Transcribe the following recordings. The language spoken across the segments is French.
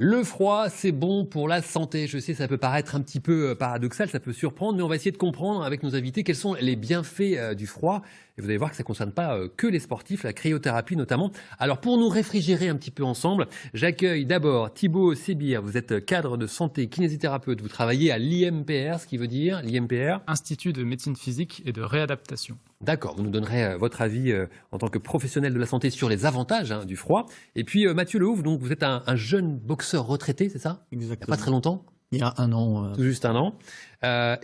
Le froid, c'est bon pour la santé. Je sais, ça peut paraître un petit peu paradoxal, ça peut surprendre, mais on va essayer de comprendre avec nos invités quels sont les bienfaits du froid. Et vous allez voir que ça ne concerne pas que les sportifs, la cryothérapie notamment. Alors pour nous réfrigérer un petit peu ensemble, j'accueille d'abord Thibaut Sébir. Vous êtes cadre de santé, kinésithérapeute. Vous travaillez à l'IMPR, ce qui veut dire l'IMPR Institut de médecine physique et de réadaptation. D'accord, vous nous donnerez votre avis en tant que professionnel de la santé sur les avantages du froid. Et puis Mathieu Lehouf, donc vous êtes un jeune boxeur retraité, c'est ça? Exactement. Il n'y a pas très longtemps? Il y a un an. Tout juste un an.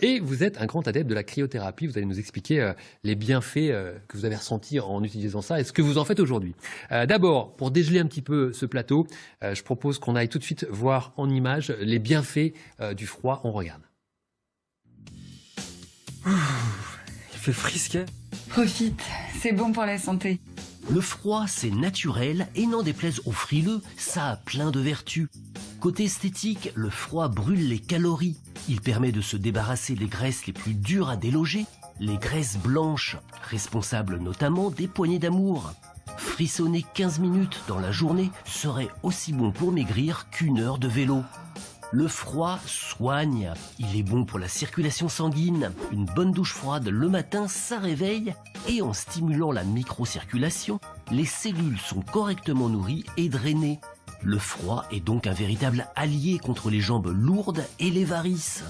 Et vous êtes un grand adepte de la cryothérapie. Vous allez nous expliquer les bienfaits que vous avez ressentis en utilisant ça et ce que vous en faites aujourd'hui. D'abord, pour dégeler un petit peu ce plateau, je propose qu'on aille tout de suite voir en images les bienfaits du froid. On regarde. Il fait frisquet. Profite, c'est bon pour la santé. Le froid, c'est naturel et n'en déplaise aux frileux, ça a plein de vertus. Côté esthétique, le froid brûle les calories. Il permet de se débarrasser des graisses les plus dures à déloger, les graisses blanches, responsables notamment des poignées d'amour. Frissonner 15 minutes dans la journée serait aussi bon pour maigrir qu'une heure de vélo. Le froid soigne, il est bon pour la circulation sanguine. Une bonne douche froide le matin, ça réveille. Et en stimulant la microcirculation, les cellules sont correctement nourries et drainées. Le froid est donc un véritable allié contre les jambes lourdes et les varices.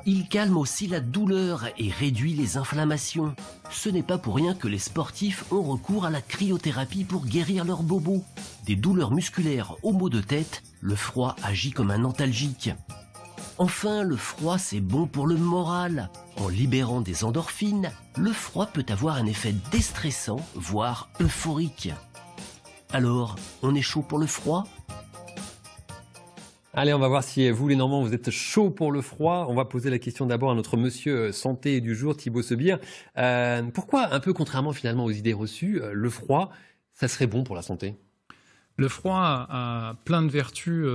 Il calme aussi la douleur et réduit les inflammations. Ce n'est pas pour rien que les sportifs ont recours à la cryothérapie pour guérir leurs bobos. Des douleurs musculaires aux maux de tête, le froid agit comme un antalgique. Enfin, le froid, c'est bon pour le moral. En libérant des endorphines, le froid peut avoir un effet déstressant, voire euphorique. Alors, on est chaud pour le froid ? Allez, on va voir si vous, les Normands, vous êtes chauds pour le froid. On va poser la question d'abord à notre monsieur santé du jour, Thibaut Sébir. Pourquoi, un peu contrairement finalement aux idées reçues, le froid, ça serait bon pour la santé ? Le froid a plein de vertus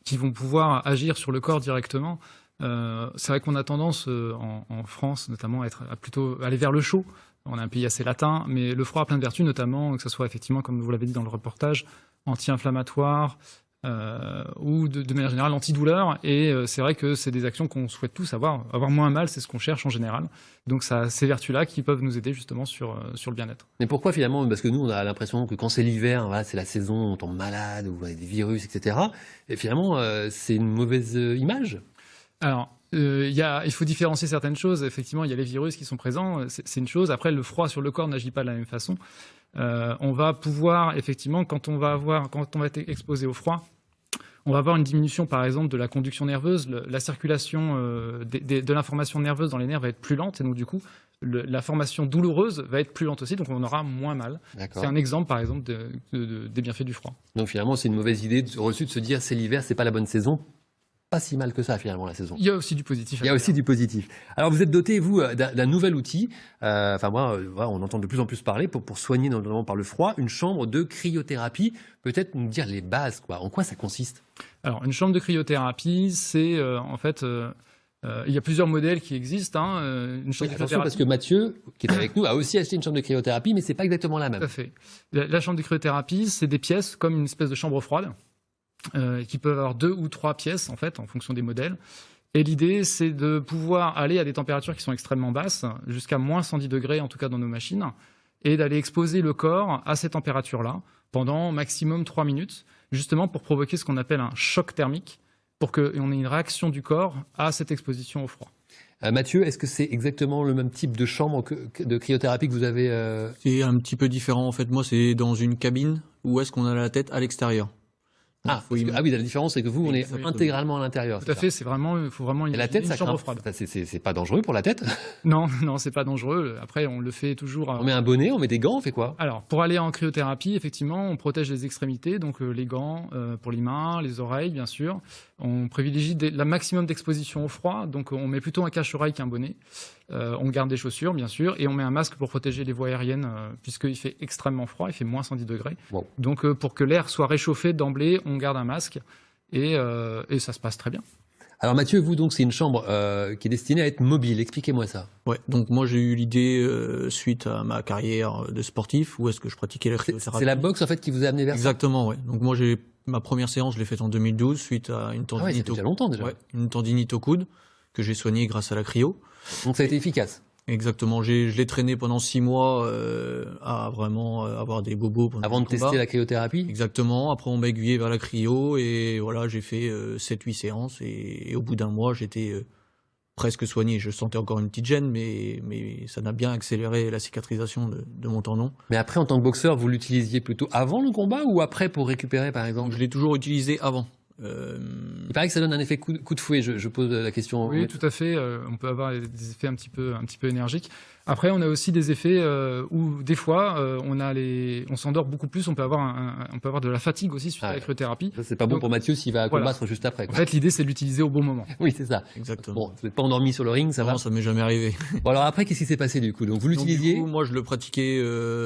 qui vont pouvoir agir sur le corps directement. C'est vrai qu'on a tendance, en France notamment, à plutôt aller vers le chaud. On est un pays assez latin, mais le froid a plein de vertus, notamment que ce soit effectivement, comme vous l'avez dit dans le reportage, anti-inflammatoire, ou de manière générale antidouleur, et c'est vrai que c'est des actions qu'on souhaite tous avoir moins mal, c'est ce qu'on cherche en général, donc ça a ces vertus-là qui peuvent nous aider justement sur le bien-être. Mais pourquoi finalement? Parce que nous on a l'impression que quand c'est l'hiver, voilà, c'est la saison, on tombe malade, ou des virus, etc. Et finalement c'est une mauvaise image? Alors, il faut différencier certaines choses. Effectivement, il y a les virus qui sont présents, c'est une chose. Après, le froid sur le corps n'agit pas de la même façon. On va pouvoir, effectivement, quand on va être exposé au froid, on va avoir une diminution, par exemple, de la conduction nerveuse. La circulation de l'information nerveuse dans les nerfs va être plus lente, et donc du coup, la formation douloureuse va être plus lente aussi, donc on aura moins mal. C'est un exemple, par exemple, des bienfaits du froid. Donc finalement, c'est une mauvaise idée reçue de se dire c'est l'hiver, c'est pas la bonne saison. Pas si mal que ça finalement la saison. Il y a aussi du positif. Il y a aussi du positif. Alors vous êtes doté, vous, d'un nouvel outil. On entend de plus en plus parler pour soigner notamment par le froid, une chambre de cryothérapie. Peut-être nous dire les bases, quoi. En quoi ça consiste? Alors une chambre de cryothérapie, c'est en fait... il y a plusieurs modèles qui existent. Une chambre de attention, parce que Mathieu, qui est avec nous, a aussi acheté une chambre de cryothérapie, mais c'est pas exactement la même. Tout à fait. La chambre de cryothérapie, c'est des pièces comme une espèce de chambre froide. Qui peuvent avoir 2 ou 3 pièces en fait en fonction des modèles. Et l'idée c'est de pouvoir aller à des températures qui sont extrêmement basses, jusqu'à moins 110 degrés en tout cas dans nos machines, et d'aller exposer le corps à ces températures-là pendant maximum 3 minutes, justement pour provoquer ce qu'on appelle un choc thermique, pour qu'on ait une réaction du corps à cette exposition au froid. Mathieu, est-ce que c'est exactement le même type de chambre de cryothérapie que vous avez C'est un petit peu différent en fait. Moi c'est dans une cabine où est-ce qu'on a la tête à l'extérieur. Oui, la différence, c'est que vous, on est intégralement à l'intérieur. Tout à fait, il faut vraiment la tête, une chambre froide. C'est pas dangereux pour la tête? Non, c'est pas dangereux. Après, on le fait toujours. On met un bonnet, on met des gants, on fait quoi? Alors, pour aller en cryothérapie, effectivement, on protège les extrémités, donc les gants pour les mains, les oreilles, bien sûr. On privilégie le maximum d'exposition au froid, donc on met plutôt un cache-oreille qu'un bonnet. On garde des chaussures, bien sûr, et on met un masque pour protéger les voies aériennes, puisqu'il fait extrêmement froid, il fait moins 110 degrés. Wow. Donc, pour que l'air soit réchauffé d'emblée, on garde un masque, et ça se passe très bien. Alors Mathieu, vous, donc, c'est une chambre qui est destinée à être mobile. Expliquez-moi ça. Ouais, donc moi j'ai eu l'idée suite à ma carrière de sportif, où est-ce que je pratiquais la cryothérapie. C'est la boxe en fait qui vous a amené vers ça? Exactement, ouais. Donc moi j'ai Ma première séance, je l'ai faite en 2012 suite à une Ah ouais, ça fait tendinite, déjà longtemps déjà. une tendinite au coude que j'ai soignée grâce à la cryo. Donc ça a été efficace. Exactement, je l'ai traîné pendant 6 mois à vraiment avoir des bobos pendant Avant le de combat. tester la cryothérapie. Exactement, après on m'a aiguillé vers la cryo et voilà, j'ai fait 7-8 séances et au bout d'un mois, j'étais presque soigné. Je sentais encore une petite gêne, mais ça n'a bien accéléré la cicatrisation de mon tendon. Mais après, en tant que boxeur, vous l'utilisiez plutôt avant le combat ou après pour récupérer, par exemple? Donc je l'ai toujours utilisé avant. Il paraît que ça donne un effet coup de fouet. Je pose la question. Oui, tout à fait. On peut avoir des effets un petit peu énergiques. Après, on a aussi des effets où des fois, on s'endort beaucoup plus. On peut avoir de la fatigue aussi suite à la cryothérapie. Ça, c'est pas bon Donc, pour Mathieu s'il va voilà. combattre juste après, En quoi. fait, l'idée, c'est de l'utiliser au bon moment. Oui, c'est ça. Exactement. Bon, vous n'êtes pas endormi sur le ring, ça va? Non, ça m'est jamais arrivé. Bon, alors après, qu'est-ce qui s'est passé du coup? Donc vous Donc, l'utilisiez? du coup, moi, je le pratiquais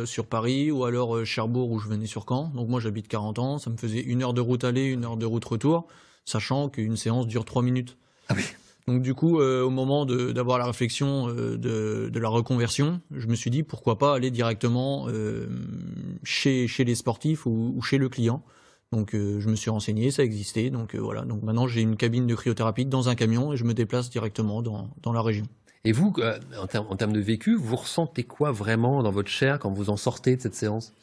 sur Paris ou alors Cherbourg où je venais sur Caen. Donc moi, j'habite 40 ans. Ça me faisait 1 heure de route aller, 1 heure de route retour, sachant qu'une séance dure 3 minutes. Ah oui. Donc du coup, au moment d'avoir la réflexion de la reconversion, je me suis dit pourquoi pas aller directement chez les sportifs ou chez le client. Donc je me suis renseigné, ça existait. Donc voilà. Donc maintenant j'ai une cabine de cryothérapie dans un camion et je me déplace directement dans la région. Et vous, en termes de vécu, vous ressentez quoi vraiment dans votre chair quand vous en sortez de cette séance?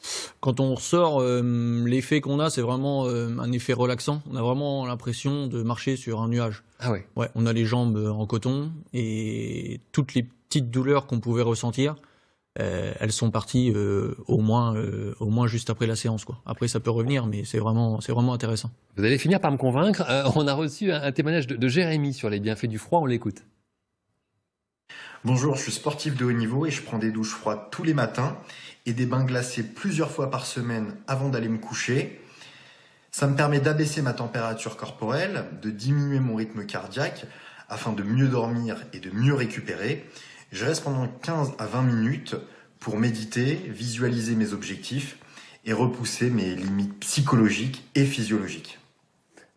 Quand on ressort, l'effet qu'on a, c'est vraiment un effet relaxant. On a vraiment l'impression de marcher sur un nuage. Ah ouais. Ouais, on a les jambes en coton et toutes les petites douleurs qu'on pouvait ressentir, elles sont parties au moins juste après la séance, quoi. Après, ça peut revenir, mais c'est vraiment intéressant. Vous allez finir par me convaincre. On a reçu un témoignage de Jérémy sur les bienfaits du froid. On l'écoute. Bonjour, je suis sportif de haut niveau et je prends des douches froides tous les matins et des bains glacés plusieurs fois par semaine avant d'aller me coucher. Ça me permet d'abaisser ma température corporelle, de diminuer mon rythme cardiaque afin de mieux dormir et de mieux récupérer. Je reste pendant 15 à 20 minutes pour méditer, visualiser mes objectifs et repousser mes limites psychologiques et physiologiques.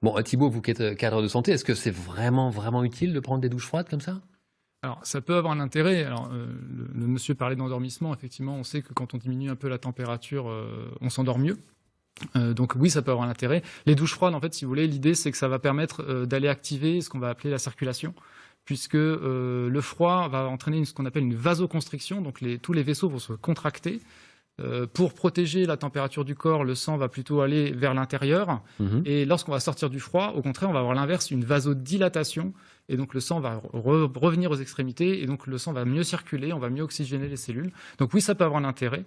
Bon, Thibaut, vous qui êtes cadre de santé, est-ce que c'est vraiment utile de prendre des douches froides comme ça? Alors, ça peut avoir un intérêt. Alors, le monsieur parlait d'endormissement. Effectivement, on sait que quand on diminue un peu la température, on s'endort mieux. Donc oui, ça peut avoir un intérêt. Les douches froides, en fait, si vous voulez, l'idée, c'est que ça va permettre d'aller activer ce qu'on va appeler la circulation, puisque le froid va entraîner ce qu'on appelle une vasoconstriction. Donc tous les vaisseaux vont se contracter. Pour protéger la température du corps, le sang va plutôt aller vers l'intérieur. Et lorsqu'on va sortir du froid, au contraire, on va avoir l'inverse, une vasodilatation. Et donc le sang va revenir aux extrémités. Et donc le sang va mieux circuler, on va mieux oxygéner les cellules. Donc oui, ça peut avoir un intérêt.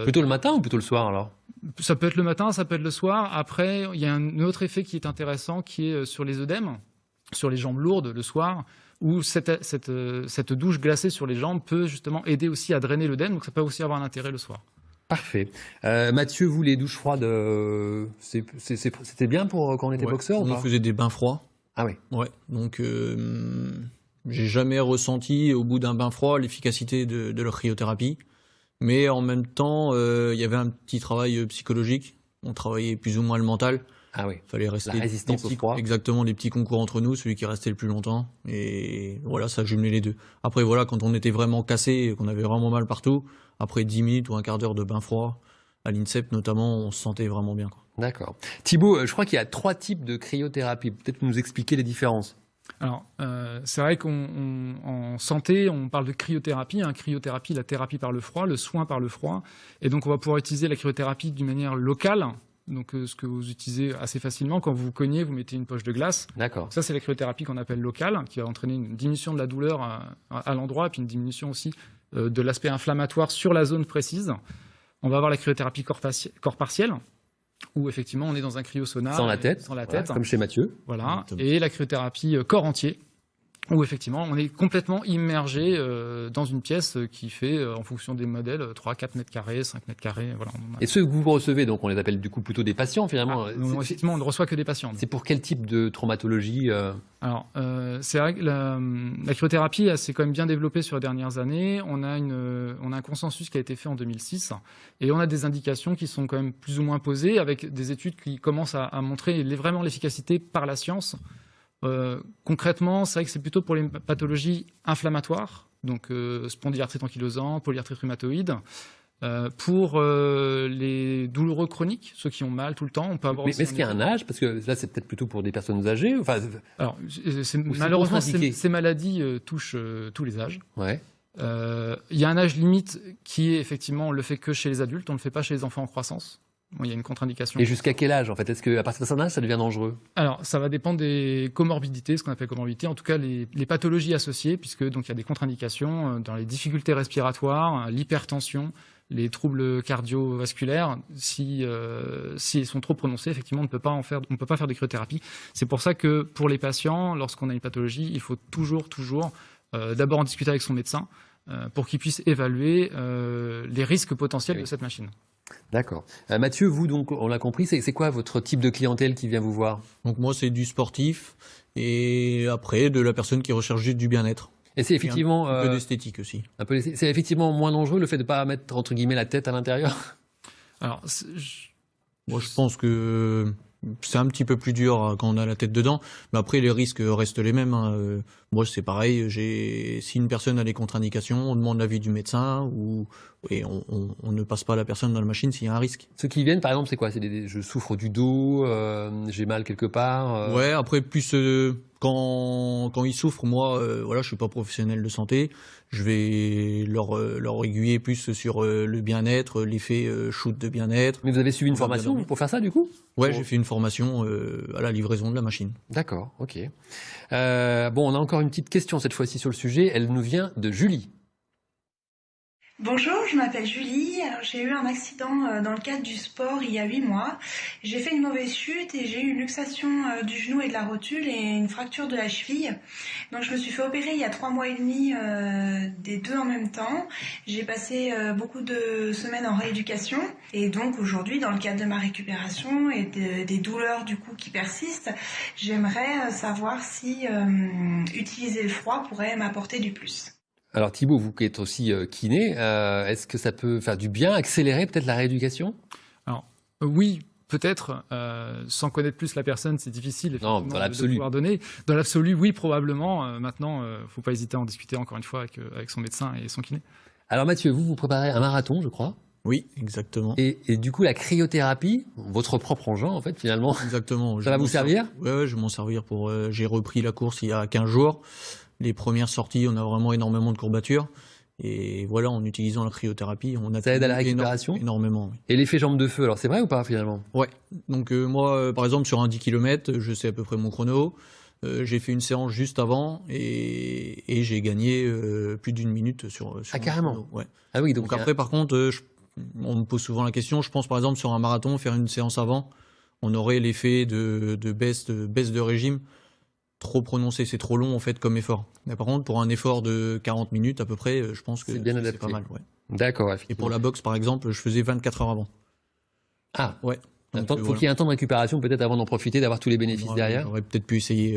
Plutôt le matin ou plutôt le soir alors? Ça peut être le matin, ça peut être le soir. Après, il y a un autre effet qui est intéressant, qui est sur les œdèmes, sur les jambes lourdes le soir, où cette douche glacée sur les jambes peut justement aider aussi à drainer l'œdème, donc ça peut aussi avoir un intérêt le soir. Parfait. Mathieu, vous, les douches froides, c'était bien pour quand on était boxeur ou On pas? faisait des bains froids. Ah oui. Ouais, donc j'ai jamais ressenti au bout d'un bain froid l'efficacité de la cryothérapie, mais en même temps il y avait un petit travail psychologique. On travaillait plus ou moins le mental. Ah oui. Fallait rester La résistance au froid. Exactement, des petits concours entre nous, celui qui restait le plus longtemps, et voilà, ça jumelait les deux. Après voilà, quand on était vraiment cassé, qu'on avait vraiment mal partout, après 10 minutes ou un quart d'heure de bain froid, à l'INSEP notamment, on se sentait vraiment bien, quoi. D'accord. Thibaut, je crois qu'il y a 3 types de cryothérapie. Peut-être nous expliquer les différences. Alors, c'est vrai qu'en santé, on parle de cryothérapie. Cryothérapie, la thérapie par le froid, le soin par le froid. Et donc, on va pouvoir utiliser la cryothérapie d'une manière locale. Donc, ce que vous utilisez assez facilement, quand vous vous cognez, vous mettez une poche de glace. D'accord. Ça, c'est la cryothérapie qu'on appelle locale, qui va entraîner une diminution de la douleur à l'endroit, et puis une diminution aussi de l'aspect inflammatoire sur la zone précise. On va avoir la cryothérapie corps partiel, où effectivement on est dans un cryosauna. Sans la tête. Sans la Voilà, tête. comme chez Mathieu. Voilà. Et la cryothérapie corps entier, où effectivement on est complètement immergé dans une pièce qui fait, en fonction des modèles, 3-4 mètres carrés, 5 mètres carrés. Voilà. Et ceux que vous recevez, donc on les appelle du coup plutôt des patients finalement. Effectivement, on ne reçoit que des patients. C'est pour quel type de traumatologie Alors, c'est vrai que la cryothérapie s'est quand même bien développée sur les dernières années. On a un consensus qui a été fait en 2006 et on a des indications qui sont quand même plus ou moins posées avec des études qui commencent à montrer vraiment l'efficacité par la science. Concrètement, c'est vrai que c'est plutôt pour les pathologies inflammatoires, donc spondylarthrite ankylosante, polyarthrite rhumatoïde. Pour les douloureux chroniques, ceux qui ont mal tout le temps, on peut avoir Mais aussi est-ce qu'il y a un âge? Parce que là, c'est peut-être plutôt pour des personnes âgées. Enfin, Alors, c'est malheureusement, contre-indiqué. ces maladies touchent tous les âges. ouais. Il y a un âge limite qui est effectivement, on le fait que chez les adultes, on ne le fait pas chez les enfants en croissance. Bon, il y a une contre-indication. Et jusqu'à quel âge, en fait? Est-ce qu'à partir d'un certain âge, ça devient dangereux? Alors, ça va dépendre des comorbidités, ce qu'on appelle comorbidités, en tout cas les pathologies associées, puisque donc il y a des contre-indications dans les difficultés respiratoires, l'hypertension, les troubles cardiovasculaires. Si elles sont trop prononcées, effectivement, on ne peut pas faire de cryothérapie. C'est pour ça que pour les patients, lorsqu'on a une pathologie, il faut toujours d'abord en discuter avec son médecin pour qu'il puisse évaluer les risques potentiels de cette machine. D'accord. Mathieu, vous, donc, on l'a compris, c'est quoi votre type de clientèle qui vient vous voir? Donc moi, c'est du sportif et après de la personne qui recherche juste du bien-être. Et c'est effectivement Un peu d'esthétique aussi. c'est effectivement moins dangereux le fait de ne pas mettre entre guillemets la tête à l'intérieur. Alors, Moi, je pense que c'est un petit peu plus dur quand on a la tête dedans, mais après les risques restent les mêmes. Hein. Moi, c'est pareil. Si une personne a des contre-indications, on demande l'avis du médecin et on ne passe pas la personne dans la machine s'il y a un risque. Ceux qui viennent, par exemple, c'est quoi? Je souffre du dos, j'ai mal quelque part. Ouais. Après, plus quand ils souffrent, moi, voilà, je suis pas professionnel de santé. Je vais leur aiguiller plus sur le bien-être, l'effet shoot de bien-être. Mais vous avez suivi une On va bien formation dormir. pour faire ça, du coup? Ouais, j'ai fait une formation à la livraison de la machine. D'accord, ok. Bon, on a encore une petite question cette fois-ci sur le sujet. Elle nous vient de Julie. Bonjour, je m'appelle Julie. Alors, j'ai eu un accident dans le cadre du sport il y a 8 mois. J'ai fait une mauvaise chute et j'ai eu une luxation du genou et de la rotule et une fracture de la cheville. Donc je me suis fait opérer il y a 3 mois et demi des deux en même temps. J'ai passé beaucoup de semaines en rééducation et donc aujourd'hui, dans le cadre de ma récupération et des douleurs du coup qui persistent, j'aimerais savoir si utiliser le froid pourrait m'apporter du plus. Alors Thibaut, vous qui êtes aussi kiné, est-ce que ça peut faire du bien, accélérer peut-être la rééducation? Alors, oui, peut-être, sans connaître plus la personne, c'est difficile Non, effectivement, dans l'absolu. de pouvoir donner. Dans l'absolu, oui, probablement. Maintenant, faut pas hésiter à en discuter encore une fois avec son médecin et son kiné. Alors Mathieu, vous préparez un marathon, je crois. Oui, exactement. Et du coup, la cryothérapie, votre propre engin en fait, finalement, Exactement. ça va vous servir? Ouais, je vais m'en servir pour. J'ai repris la course il y a 15 jours. Les premières sorties, on a vraiment énormément de courbatures. Et voilà, en utilisant la cryothérapie, on a Ça aide à la récupération? énormément. Oui. Et l'effet jambe de feu, alors c'est vrai ou pas finalement? Ouais. Donc moi, par exemple, sur un 10 km, je sais à peu près mon chrono. J'ai fait une séance juste avant et j'ai gagné plus d'1 minute sur Ah, mon carrément. chrono. Ouais. Ah oui, Donc après, par contre, on me pose souvent la question. Je pense par exemple sur un marathon, faire une séance avant, on aurait l'effet de baisse de régime trop prononcé. C'est trop long en fait comme effort. Mais par contre, pour un effort de 40 minutes à peu près, je pense que C'est bien c'est adapté. pas mal. Ouais. D'accord, Et effectivement. pour la boxe, par exemple, je faisais 24 heures avant. Ah, Ouais. Donc, faut voilà. qu'il y ait un temps de récupération peut-être avant d'en profiter, d'avoir tous les bénéfices Ouais, derrière. J'aurais peut-être pu essayer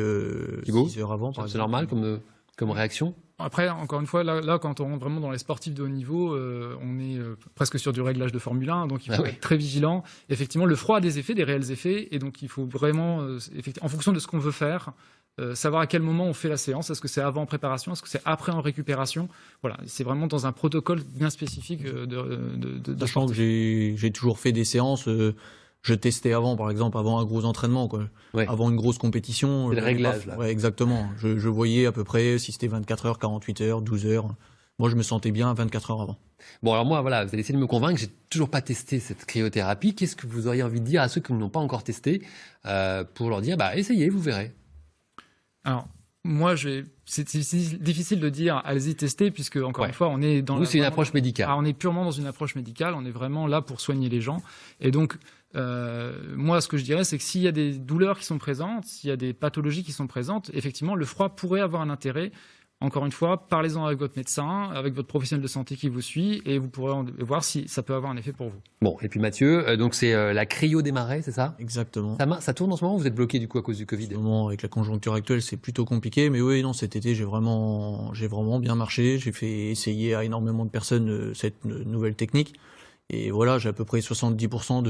Thibaut, 6 heures avant. par C'est exemple. normal comme réaction? Après, encore une fois, là, quand on rentre vraiment dans les sportifs de haut niveau, on est presque sur du réglage de Formule 1, donc il faut Ah oui. être très vigilant. Effectivement, le froid a des effets, des réels effets, et donc il faut vraiment, en fonction de ce qu'on veut faire, savoir à quel moment on fait la séance. Est-ce que c'est avant en préparation? Est-ce que c'est après en récupération? Voilà, c'est vraiment dans un protocole bien spécifique de Sachant que j'ai toujours fait des séances, je testais avant, par exemple, avant un gros entraînement, quoi. Ouais. Avant une grosse compétition. C'est le j'avais réglage, pas- là. Ouais, exactement. Je voyais à peu près si c'était 24 heures, 48 heures, 12 heures. Moi, je me sentais bien à 24 heures avant. Bon, alors moi, voilà, vous allez essayer de me convaincre, j'ai toujours pas testé cette cryothérapie. Qu'est-ce que vous auriez envie de dire à ceux qui ne l'ont pas encore testé pour leur dire, bah, essayez, vous verrez. Alors, moi, c'est difficile de dire allez-y tester, puisque, encore Ouais. une fois, on est dans Vous, c'est une vraiment- approche médicale. Ah, on est purement dans une approche médicale, on est vraiment là pour soigner les gens. Et donc, moi, ce que je dirais, c'est que s'il y a des douleurs qui sont présentes, s'il y a des pathologies qui sont présentes, effectivement, le froid pourrait avoir un intérêt. Encore une fois, parlez-en avec votre médecin, avec votre professionnel de santé qui vous suit, et vous pourrez voir si ça peut avoir un effet pour vous. Bon, et puis Mathieu, donc c'est la cryo des marais, c'est ça? Exactement. Ça tourne en ce moment ou vous êtes bloqué du coup à cause du En Covid? ce moment, avec la conjoncture actuelle, c'est plutôt compliqué. Mais oui, non, cet été, j'ai vraiment bien marché. J'ai fait essayer à énormément de personnes cette nouvelle technique. Et voilà, j'ai à peu près 70%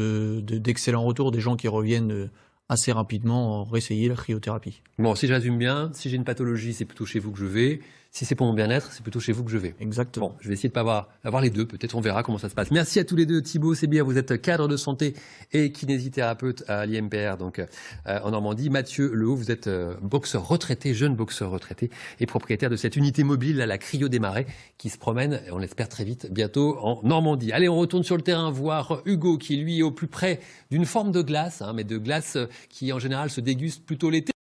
d'excellents retours, des gens qui reviennent assez rapidement réessayer la cryothérapie. Bon, si je résume bien, si j'ai une pathologie, c'est plutôt chez vous que je vais. Si c'est pour mon bien-être, c'est plutôt chez vous que je vais. Exactement. Bon, je vais essayer de pas avoir les deux. Peut-être on verra comment ça se passe. Merci à tous les deux. Thibaut Sébière, vous êtes cadre de santé et kinésithérapeute à l'IMPR, donc en Normandie. Mathieu Lehaut, vous êtes boxeur retraité, jeune boxeur retraité et propriétaire de cette unité mobile, la Cryo des Marais, qui se promène, on l'espère très vite, bientôt en Normandie. Allez, on retourne sur le terrain voir Hugo, qui lui est au plus près d'une forme de glace, mais de glace qui en général se déguste plutôt l'été.